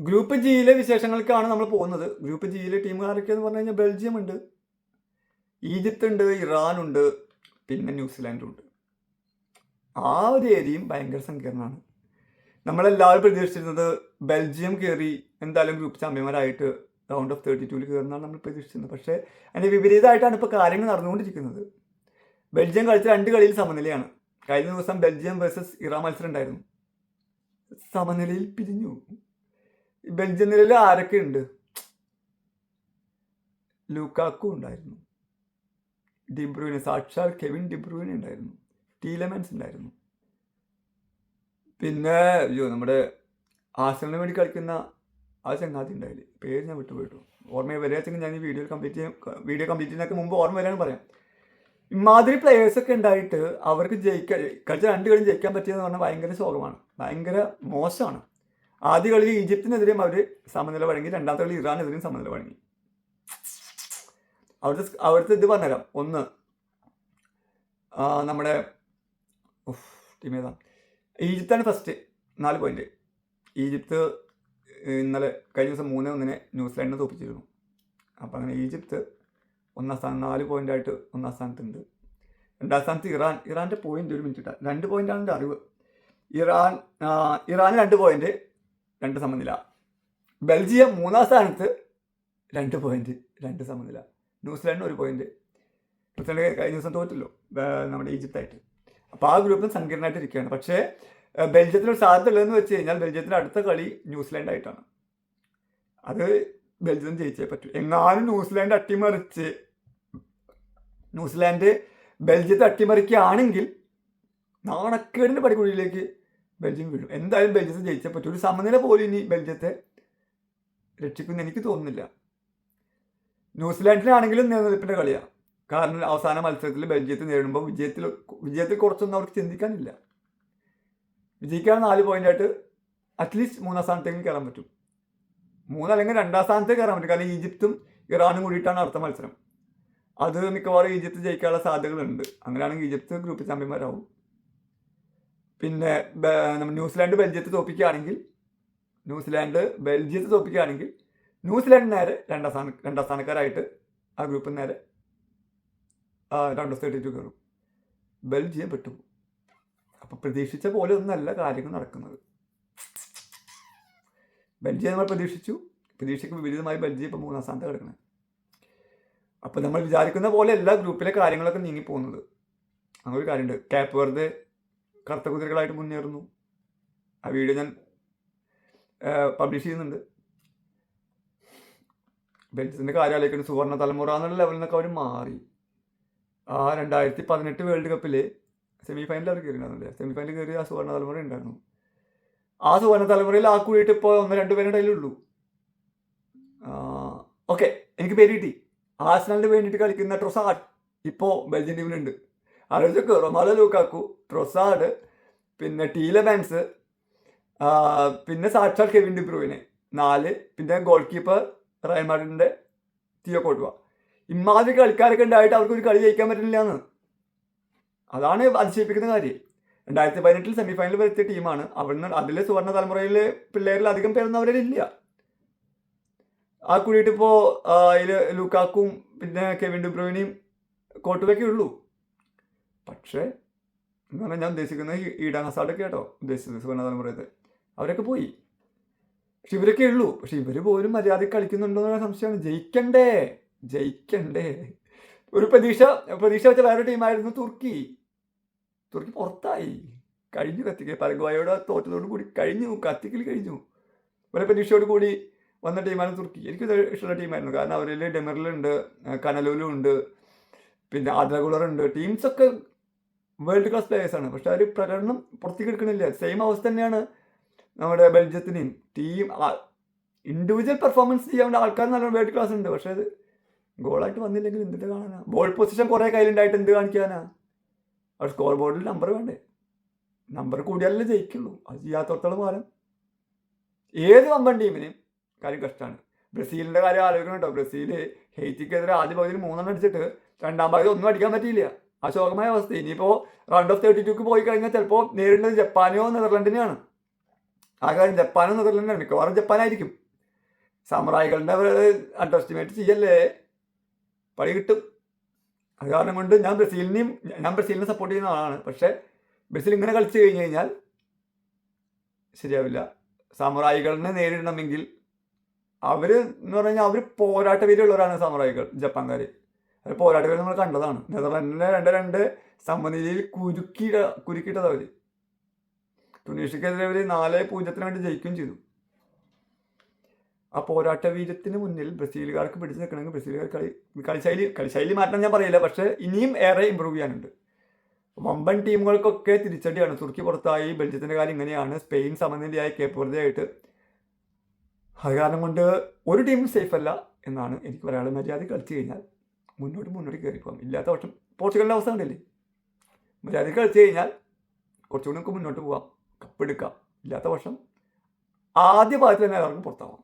Group ജിയിലെ വിശേഷങ്ങൾക്കാണ് നമ്മൾ പോകുന്നത്. Group ജിയിലെ ടീമുകാരൊക്കെയെന്ന് പറഞ്ഞു കഴിഞ്ഞാൽ ബെൽജിയം ഉണ്ട്, ഈജിപ്ത് ഉണ്ട്, ഇറാനുണ്ട്, പിന്നെ ന്യൂസിലാൻഡും ഉണ്ട്. ആ ഒരു ഏരിയയും ഭയങ്കര സങ്കീർണമാണ്. നമ്മളെല്ലാവരും പ്രതീക്ഷിച്ചിരുന്നത് ബെൽജിയം കയറി എന്തായാലും ഗ്രൂപ്പ് ചാമ്പ്യന്മാരായിട്ട് റൗണ്ട് ഓഫ് 32 കയറുന്നതാണ് നമ്മൾ പ്രതീക്ഷിച്ചിരുന്നത്. പക്ഷേ അതിന് വിപരീതമായിട്ടാണ് ഇപ്പോൾ കാര്യങ്ങൾ നടന്നുകൊണ്ടിരിക്കുന്നത്. ബെൽജിയം കളിച്ച 2 കളിയിൽ സമനിലയാണ്. കഴിഞ്ഞ ദിവസം ബെൽജിയം വേഴ്സസ് ഇറാൻ മത്സരം ഉണ്ടായിരുന്നു, സമനിലയിൽ പിരിഞ്ഞു. ബെൽജിയം നിലയിൽ ആരൊക്കെ ഉണ്ട്? ലൂക്കാക്കു ഉണ്ടായിരുന്നു, ഡിബ്രൂയിന്, സാക്ഷാൽ കെവിൻ ഡിബ്രൂയിന് ഉണ്ടായിരുന്നു, ടീലമെൻസ് ഉണ്ടായിരുന്നു, പിന്നെ നമ്മുടെ ആർസണലിന് വേണ്ടി കളിക്കുന്ന ആ ചങ്ങാതി ഉണ്ടായില്ലേ, പേര് ഞാൻ വിട്ടുപോയിട്ടു, ഓർമ്മ വരെയാച്ചെങ്കിൽ ഞാൻ ഈ വീഡിയോ കംപ്ലീറ്റ് ചെയ്യുന്നതിനൊക്കെ മുമ്പ് ഓർമ്മ വരാനും പറയാം. ഇമാതിരി പ്ലെയേഴ്സൊക്കെ ഉണ്ടായിട്ട് അവർക്ക് കളിച്ച 2 കളിയും ജയിക്കാൻ പറ്റിയെന്ന് പറഞ്ഞാൽ ഭയങ്കര ശോകമാണ്, ഭയങ്കര മോശമാണ്. ആദ്യ കളിയിൽ ഈജിപ്തിനെതിരെയും അവർ സമനില വഴങ്ങി, രണ്ടാമത്തെ കളി ഇറാനെതിരെയും സമനില വഴങ്ങി. അവിടുത്തെ ഇത് പറഞ്ഞുതരാം. ഒന്ന്, നമ്മുടെ ടീം ഏതാ, ഈജിപ്താണ് ഫസ്റ്റ് 4 പോയിന്റ്. ഈജിപ്ത് ഇന്നലെ കഴിഞ്ഞ ദിവസം 3-1 ന്യൂസിലാൻഡിനെ തോപ്പിച്ചിരുന്നു. അപ്പം അങ്ങനെ ഈജിപ്ത് 1-ാം സ്ഥാനം 4 പോയിൻ്റായിട്ട് 1-ാം സ്ഥാനത്തുണ്ട്. 2-ാം സ്ഥാനത്ത് ഇറാൻ്റെ പോയിന്റ് 1 മിനിറ്റ് 2 പോയിൻ്റാണ് എൻ്റെ അറിവ്. ഇറാന് 2 പോയിന്റ്, 2 സമനില. ബെൽജിയം 3-ാം സ്ഥാനത്ത് 2 പോയിന്റ്, 2 സമനില. ന്യൂസിലാൻഡിന് 1 പോയിന്റ്. ന്യൂസിലാൻഡ് കഴിഞ്ഞ ദിവസം തോറ്റല്ലോ നമ്മുടെ ഈജിപ്തായിട്ട്. അപ്പോൾ ആ ഗ്രൂപ്പിൽ സങ്കീർണമായിട്ട് ഇരിക്കുകയാണ്. പക്ഷേ ബെൽജിയത്തിനൊരു സാധ്യത ഉള്ളതെന്ന് വെച്ച് കഴിഞ്ഞാൽ ബെൽജിയത്തിൻ്റെ അടുത്ത കളി ന്യൂസിലാൻഡായിട്ടാണ്. അത് ബെൽജിയം ജയിച്ചേ പറ്റൂ. എങ്ങാനും ന്യൂസിലാൻഡ് ബെൽജിയത്തെ അട്ടിമറിക്കുകയാണെങ്കിൽ നാണക്കേടിൻ്റെ പടിക്കുഴിയിലേക്ക് ബെൽജിയം വീഴും. എന്തായാലും ബെൽജിയത്തെ ജയിച്ചേ പറ്റൂ. ഒരു സമനില പോലും ഇനി ബെൽജിയത്തെ രക്ഷിക്കുമെന്ന് എനിക്ക് തോന്നുന്നില്ല. ന്യൂസിലാൻഡിനാണെങ്കിലും നിലനിൽപ്പിൻ്റെ കളിയാണ്. കാരണം അവസാന മത്സരത്തിൽ ബെൽജിയത്തെ നേരിടുമ്പോൾ വിജയത്തിൽ കുറച്ചൊന്നും അവർക്ക് ചിന്തിക്കാനില്ല. വിജയിക്കാൻ 4 പോയിൻ്റായിട്ട് അറ്റ്ലീസ്റ്റ് 3-ാം സ്ഥാനത്തേക്ക് കയറാൻ പറ്റും. 3 അല്ലെങ്കിൽ 2-ാം സ്ഥാനത്തേക്ക് കയറാൻ പറ്റും. കാരണം ഈജിപ്തും ഇറാനും കൂടിയിട്ടാണ് അടുത്ത മത്സരം. അത് മിക്കവാറും ഈജിപ്ത് ജയിക്കാനുള്ള സാധ്യതകളുണ്ട്. അങ്ങനെയാണെങ്കിൽ ഈജിപ്ത് ഗ്രൂപ്പ് ചാമ്പ്യന്മാരാവും. പിന്നെ ന്യൂസിലാൻഡ് ബെൽജിയത്തെ തോപ്പിക്കുകയാണെങ്കിൽ ന്യൂസിലാൻഡ് നേരെ 2-ാം സ്ഥാനക്കാരായിട്ട് ആ ഗ്രൂപ്പിൽ നേരെ റൗണ്ട് ഓഫ് 32 കയറും. ബെൽജിയം പെട്ടു. അപ്പോൾ പ്രതീക്ഷിച്ച പോലെ ഒന്നല്ല കാര്യങ്ങൾ നടക്കുന്നത്. ബെൽജിയം നമ്മൾ പ്രതീക്ഷയ്ക്ക് വിപരീതമായി ബെൽജിയം ഇപ്പോൾ 3-ാം സ്ഥാനത്ത് കിടക്കുന്നത്. അപ്പോൾ നമ്മൾ വിചാരിക്കുന്ന പോലെ എല്ലാ ഗ്രൂപ്പിലെ കാര്യങ്ങളൊക്കെ നീങ്ങിപ്പോകുന്നത്. അങ്ങനെ ഒരു കാര്യമുണ്ട്. കേപ്പ് വെറുതെ കറുത്ത കുതിരകളായിട്ട് മുന്നേറുന്നു. ആ വീഡിയോ ഞാൻ പബ്ലിഷ് ചെയ്യുന്നുണ്ട്. ബെൽജിയത്തിൻ്റെ കാര്യാലയത്തിന് സുവർണ്ണ തലമുറ എന്നുള്ള ലെവലിൽ നിന്നൊക്കെ അവർ മാറി. ആ 2018 വേൾഡ് കപ്പിൽ സെമി ഫൈനലിൽ അവർ കയറിയിട്ടുണ്ടായിരുന്നില്ലേ? സെമി ഫൈനലിൽ കയറി ആ സുവർണ്ണ തലമുറ ഉണ്ടായിരുന്നു. ആ സുവർണ്ണ തലമുറയിൽ ആ കൂടിയിട്ട് ഇപ്പോൾ 1-2 പേരുടെ കയ്യിലുള്ളൂ. ഓക്കെ, എനിക്ക് പേര് കിട്ടി. ആഴ്സണലിന് വേണ്ടിയിട്ട് കളിക്കുന്ന ട്രൊസാർഡ് ഇപ്പോൾ ബെൽജിയൻ ടീമിലുണ്ട്. ആലോചിച്ചൊക്കെ, റൊമാലോ ലൂക്കാക്കു, ട്രൊസാർഡ്, പിന്നെ ടീലമെൻസ്, പിന്നെ സാക്ഷാൽ കെവിൻ ഡിബ്രൂയിനെ 4, പിന്നെ ഗോൾ കീപ്പർ റയൽ മാഡ്രിഡിൻ്റെ തിയോ കോർട്ടുവ. ഇമാതിരി കളിക്കാരൊക്കെ ഉണ്ടായിട്ട് അവർക്കൊരു കളി ജയിക്കാൻ പറ്റുന്നില്ല എന്ന്. അതാണ് അതിശയിപ്പിക്കുന്ന കാര്യം. 2018 സെമി ഫൈനലിൽ വരുത്തിയ ടീമാണ്. അതിലെ സുവർണ്ണ തലമുറയിലെ പിള്ളേരിൽ അധികം പേരൊന്നും അവരിലില്ല. ആ കൂടിയിട്ട് ഇപ്പോൾ അതിൽ ലൂക്കാക്കും പിന്നെ കെവിൻ ഡിബ്രൂയിനെയും കോർട്ടുവയ്ക്കേ ഉള്ളൂ. പക്ഷേ എന്ന് പറഞ്ഞാൽ ഞാൻ ഉദ്ദേശിക്കുന്നത് ഈഡൻ ഹസാർഡൊക്കെ കേട്ടോ ഉദ്ദേശിച്ചത് സുവർണ്ണ തലമുറയത്തെ. അവരൊക്കെ പോയി. പക്ഷെ ഇവരൊക്കെ ഉള്ളൂ. പക്ഷെ ഇവർ പോലും മര്യാദയ്ക്ക് കളിക്കുന്നുണ്ടോ എന്നുള്ള സംശയമാണ്. ജയിക്കണ്ടേ. ഒരു പ്രതീക്ഷ വെച്ച വേറൊരു ടീമായിരുന്നു തുർക്കി പുറത്തായി. കഴിഞ്ഞു കത്തിക്കൽ. പരഗ്വായോട് തോറ്റതോടു കൂടി കത്തിക്കൽ കഴിഞ്ഞു. വളരെ പ്രതീക്ഷയോട് കൂടി വന്ന ടീമാണ് തുർക്കി. എനിക്കിത് ഇഷ്ടമുള്ള ടീമായിരുന്നു. കാരണം അവരിൽ ഡെമറിലുണ്ട്, കനലൂലും ഉണ്ട്, പിന്നെ ആദ്രകുളറുണ്ട്. ടീംസൊക്കെ വേൾഡ് ക്ലാസ് പ്ലേയേഴ്സാണ്. പക്ഷെ അവർ പ്രകടനം പുറത്തേക്ക് എടുക്കണില്ല. സെയിം അവസ്ഥ തന്നെയാണ് നമ്മുടെ ബെൽജിയത്തിനെയും. ടീം ഇൻഡിവിജ്വൽ പെർഫോമൻസ് ചെയ്യാൻ ആൾക്കാർ നല്ല വേൾഡ് ക്ലാസ് ഉണ്ട്. പക്ഷേ അത് ഗോളായിട്ട് വന്നില്ലെങ്കിൽ എന്തിട്ട് കാണാനാ? ബോൾ പൊസിഷൻ കുറേ കയ്യിലുണ്ടായിട്ട് എന്ത് കാണിക്കാനാ? അവർ സ്കോർ ബോർഡിൽ നമ്പർ വേണ്ടേ? നമ്പർ കൂടിയാലല്ലേ ജയിക്കുള്ളൂ. അത് ചെയ്യാത്തോടത്തോളം കാലം ഏത് വമ്പൻ ടീമിനെയും കാര്യം കഷ്ടമാണ്. ബ്രസീലിൻ്റെ കാര്യം ആലോചിക്കണം കേട്ടോ. ബ്രസീൽ ഹെയ്റ്റിക്കെതിരെ ആദ്യ പകുതിയിൽ 3 അടിച്ചിട്ട് 2-ാം പകുതി ഒന്നും അടിക്കാൻ പറ്റിയില്ല. ആ ശോകമായ അവസ്ഥ. ഇനിയിപ്പോൾ റൗണ്ട് ഓഫ് 32 പോയി കഴിഞ്ഞാൽ ചിലപ്പോൾ നേരിടുന്നത് ജപ്പാനെയോ നെതർലൻഡിനെയാണ്. ആ കാര്യം ജപ്പാനും നെതർലൻഡാണ്, മിക്കവാറും ജപ്പാനായിരിക്കും. സാമ്രായികളുടെ അണ്ടർ എസ്റ്റിമേറ്റ് ചെയ്യല്ലേ, പണി കിട്ടും. അത് കാരണം കൊണ്ട് ഞാൻ ബ്രസീലിനെ സപ്പോർട്ട് ചെയ്യുന്ന ആളാണ്. പക്ഷേ ബ്രസീൽ ഇങ്ങനെ കളിച്ചു കഴിഞ്ഞ് കഴിഞ്ഞാൽ ശരിയാവില്ല. സാമ്രായികളിനെ നേരിടണമെങ്കിൽ അവർ എന്ന് പറഞ്ഞു കഴിഞ്ഞാൽ അവർ പോരാട്ട വീര്യമുള്ളവരാണ് സാമ്രായികൾ, ജപ്പാൻകാർ. അവർ പോരാട്ട വീര്യം നമ്മൾ കണ്ടതാണ്. നെതർലൻഡിനെ 2-2 സമനിലയിൽ കുരുക്കിയിട്ടത് അവർ. തുനീഷ്യക്കെതിരെ അവർ 4-0 വേണ്ടി ജയിക്കുകയും ചെയ്തു. ആ പോരാട്ട വീര്യത്തിന് മുന്നിൽ ബ്രസീലുകാർക്ക് പിടിച്ചു നിൽക്കണമെങ്കിൽ ബ്രസീലുകാർ കളിശൈലി മാറ്റം ഞാൻ പറയില്ല, പക്ഷേ ഇനിയും ഏറെ ഇമ്പ്രൂവ് ചെയ്യാനുണ്ട്. വമ്പൻ ടീമുകൾക്കൊക്കെ തിരിച്ചടിയാണ്. തുർക്കി പുറത്തായി, ബെൽജിയത്തിൻ്റെ കാര്യം ഇങ്ങനെയാണ്, സ്പെയിൻ സമനിലയായി, കേപ്പ് വെർദെ ആയിട്ട്. അത് കാരണം കൊണ്ട് ഒരു ടീമും സേഫ് അല്ല എന്നാണ് എനിക്ക് പറയാനുള്ളത്. മര്യാദ കളിച്ചു കഴിഞ്ഞാൽ മുന്നോട്ട് കയറിപ്പോകാം. ഇല്ലാത്ത പക്ഷം പോർച്ചുഗലിൻ്റെ അവസ്ഥ കണ്ടില്ലേ, മര്യാദ കളിച്ചു കഴിഞ്ഞാൽ കുറച്ചുകൂടി നമുക്ക് മുന്നോട്ട് പോകാം, കപ്പെടുക്കാം. ഇല്ലാത്ത പക്ഷം ആദ്യ ഭാഗത്ത് തന്നെ എല്ലാവർക്കും പുറത്താവാം.